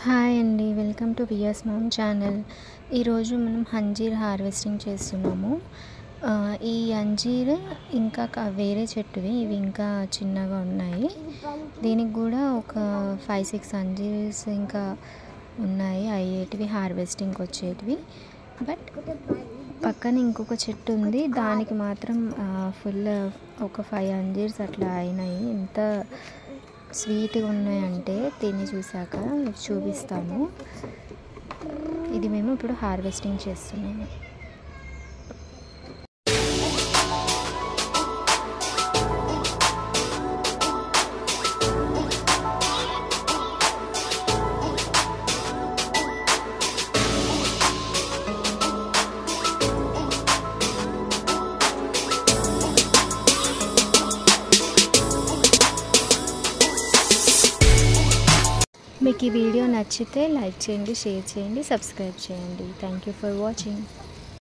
Hi అండి, welcome to VS mom channel. ఈరోజు మనం అంజీర్ హార్వెస్టింగ్ చేస్తున్నాము. ఈ అంజీర్ ఇంకా వేరే చెట్టువి, ఇవి ఇంకా చిన్నగా ఉన్నాయి. దీనికి కూడా ఒక 5-6 అంజీర్స్ ఇంకా ఉన్నాయి, అయ్యేటివి హార్వెస్టింగ్కి వచ్చేటివి. బట్ పక్కన ఇంకొక చెట్టు ఉంది, దానికి మాత్రం ఫుల్ ఒక 5 అంజీర్స్ అట్లా అయినాయి. ఎంత స్వీట్గా ఉన్నాయంటే తిని చూసాక చూపిస్తాను. ఇది మేము ఇప్పుడు హార్వెస్టింగ్ చేస్తున్నాము. మీకు ఈ వీడియో నచ్చితే లైక్ చేయండి, షేర్ చేయండి, సబ్స్క్రైబ్ చేయండి. Thank you for watching.